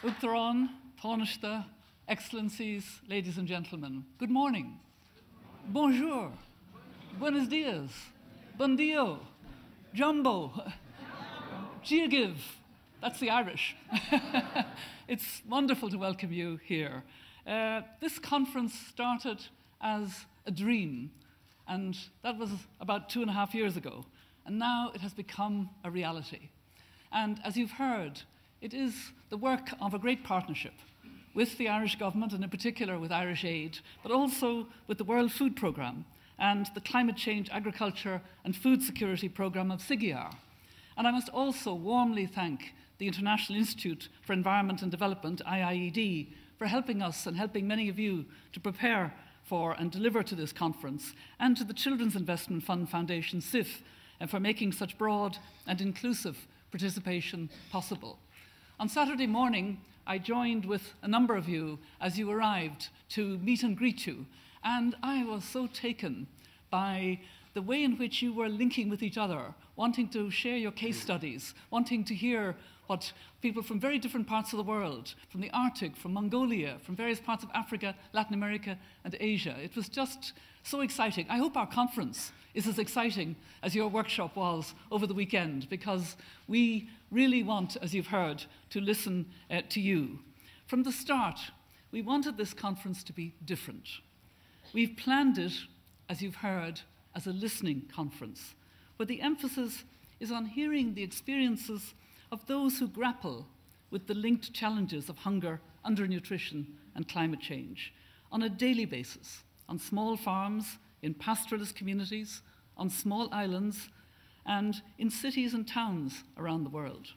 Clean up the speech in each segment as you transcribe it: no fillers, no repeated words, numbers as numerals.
Uachtaráin, Tánaiste, Excellencies, ladies and gentlemen, good morning. Bonjour. Buenos dias. Bon dio. Jumbo. Giagiv. That's the Irish. It's wonderful to welcome you here. This conference started as a dream, and that was about 2.5 years ago. And now it has become a reality. And as you've heard, it is the work of a great partnership with the Irish government, and in particular with Irish Aid, but also with the World Food Programme and the Climate Change, Agriculture and Food Security Programme of SIGIAR. And I must also warmly thank the International Institute for Environment and Development, IIED, for helping us and helping many of you to prepare for and deliver to this conference, and to the Children's Investment Fund Foundation, CIF, for making such broad and inclusive participation possible. On Saturday morning, I joined with a number of you as you arrived to meet and greet you, and I was so taken by the way in which you were linking with each other, wanting to share your case studies, wanting to hear what people from very different parts of the world, from the Arctic, from Mongolia, from various parts of Africa, Latin America, and Asia. It was just so exciting. I hope our conference is as exciting as your workshop was over the weekend, because we really want, as you've heard, to listen to you. From the start, we wanted this conference to be different. We've planned it, as you've heard, as a listening conference, where the emphasis is on hearing the experiences of those who grapple with the linked challenges of hunger, undernutrition, and climate change on a daily basis, on small farms, in pastoralist communities, on small islands, and in cities and towns around the world.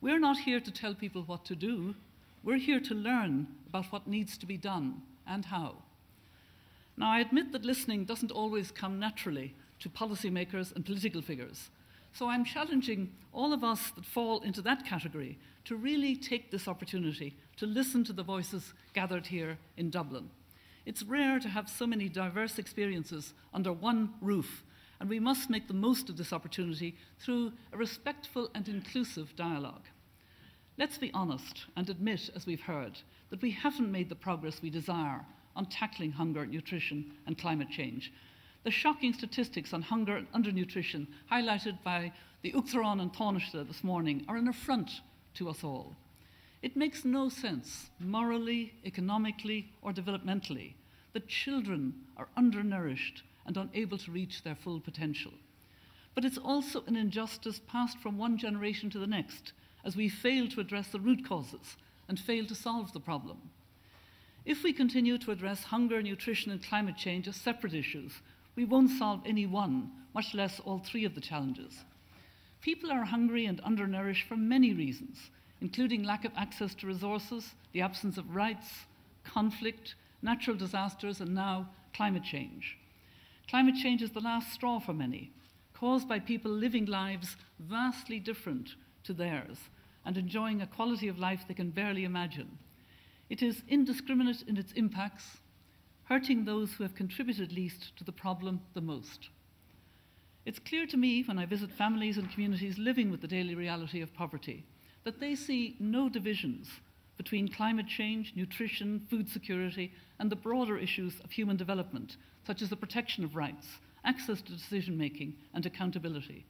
We're not here to tell people what to do. We're here to learn about what needs to be done and how. Now, I admit that listening doesn't always come naturally to policymakers and political figures. So I'm challenging all of us that fall into that category to really take this opportunity to listen to the voices gathered here in Dublin. It's rare to have so many diverse experiences under one roof, and we must make the most of this opportunity through a respectful and inclusive dialogue. Let's be honest and admit, as we've heard, that we haven't made the progress we desire on tackling hunger, nutrition, and climate change. The shocking statistics on hunger and undernutrition highlighted by the Uachtaráin and Tánaiste this morning are an affront to us all. It makes no sense, morally, economically, or developmentally, that children are undernourished and unable to reach their full potential. But it's also an injustice passed from one generation to the next, as we fail to address the root causes and fail to solve the problem. If we continue to address hunger, nutrition, and climate change as separate issues, we won't solve any one, much less all three of the challenges. People are hungry and undernourished for many reasons, including lack of access to resources, the absence of rights, conflict, natural disasters, and now climate change. Climate change is the last straw for many, caused by people living lives vastly different to theirs and enjoying a quality of life they can barely imagine. It is indiscriminate in its impacts, hurting those who have contributed least to the problem the most. It's clear to me when I visit families and communities living with the daily reality of poverty that they see no divisions between climate change, nutrition, food security, and the broader issues of human development, such as the protection of rights, access to decision-making, and accountability.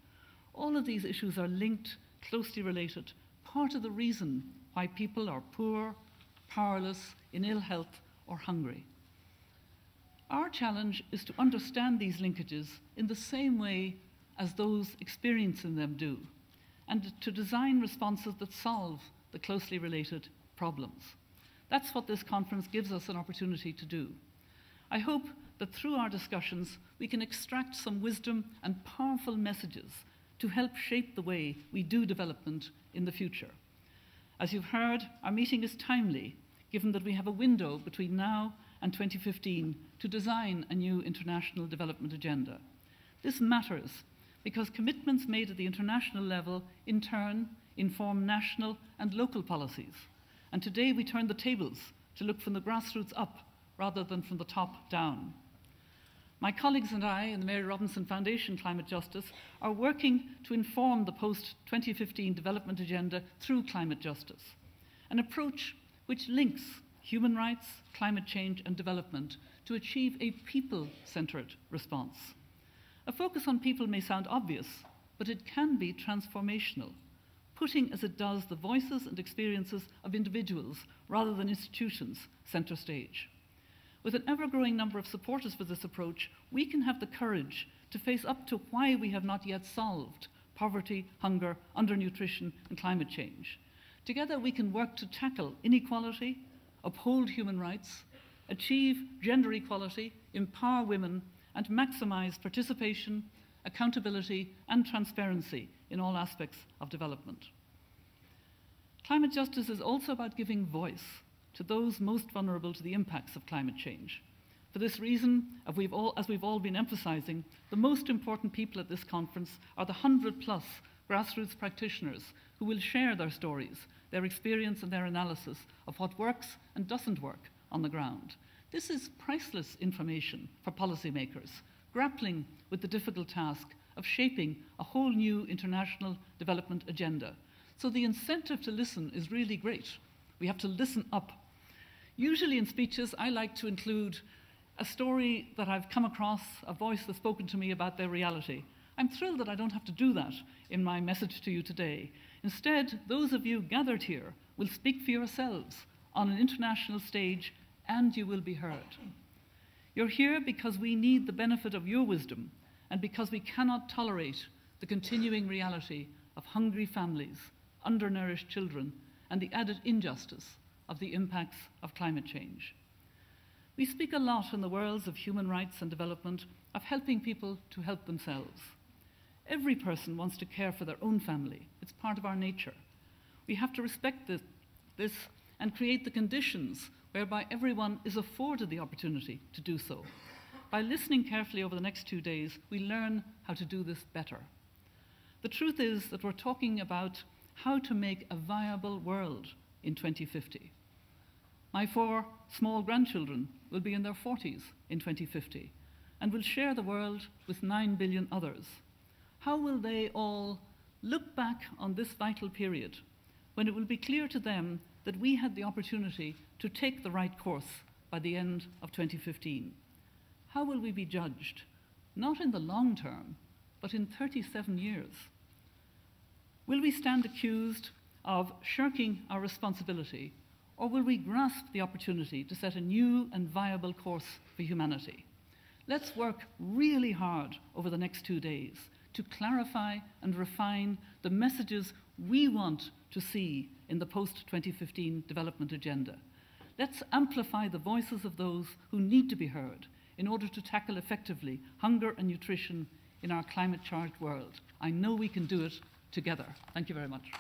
All of these issues are linked, closely related, part of the reason why people are poor, powerless, in ill health, or hungry. Our challenge is to understand these linkages in the same way as those experiencing them do, and to design responses that solve the closely related problems. That's what this conference gives us an opportunity to do. I hope that through our discussions, we can extract some wisdom and powerful messages to help shape the way we do development in the future. As you've heard, our meeting is timely, given that we have a window between now and 2015 to design a new international development agenda. This matters because commitments made at the international level in turn inform national and local policies. And today we turn the tables to look from the grassroots up rather than from the top down. My colleagues and I in the Mary Robinson Foundation Climate Justice are working to inform the post-2015 development agenda through climate justice. an approach which links human rights, climate change, and development to achieve a people-centered response. A focus on people may sound obvious, but it can be transformational, putting as it does the voices and experiences of individuals rather than institutions center stage. With an ever-growing number of supporters for this approach, we can have the courage to face up to why we have not yet solved poverty, hunger, undernutrition, and climate change. Together, we can work to tackle inequality, uphold human rights, achieve gender equality, empower women, and maximize participation, accountability, and transparency in all aspects of development. Climate justice is also about giving voice to those most vulnerable to the impacts of climate change. For this reason, as we've all been emphasizing, the most important people at this conference are the 100+ grassroots practitioners who will share their stories, their experience and their analysis of what works and doesn't work on the ground. This is priceless information for policymakers, grappling with the difficult task of shaping a whole new international development agenda. So the incentive to listen is really great. We have to listen up. Usually in speeches, I like to include a story that I've come across, a voice that's spoken to me about their reality. I'm thrilled that I don't have to do that in my message to you today. Instead, those of you gathered here will speak for yourselves on an international stage, and you will be heard. You're here because we need the benefit of your wisdom, and because we cannot tolerate the continuing reality of hungry families, undernourished children, and the added injustice of the impacts of climate change. We speak a lot in the worlds of human rights and development of helping people to help themselves. Every person wants to care for their own family. It's part of our nature. We have to respect this and create the conditions whereby everyone is afforded the opportunity to do so. By listening carefully over the next 2 days, we learn how to do this better. The truth is that we're talking about how to make a viable world in 2050. My 4 small grandchildren will be in their 40s in 2050 and will share the world with 9 billion others. How will they all look back on this vital period when it will be clear to them that we had the opportunity to take the right course by the end of 2015? How will we be judged? Not in the long term, but in 37 years. Will we stand accused of shirking our responsibility, or will we grasp the opportunity to set a new and viable course for humanity? Let's work really hard over the next 2 days to clarify and refine the messages we want to see in the post-2015 development agenda. Let's amplify the voices of those who need to be heard in order to tackle effectively hunger and nutrition in our climate-charged world. I know we can do it together. Thank you very much.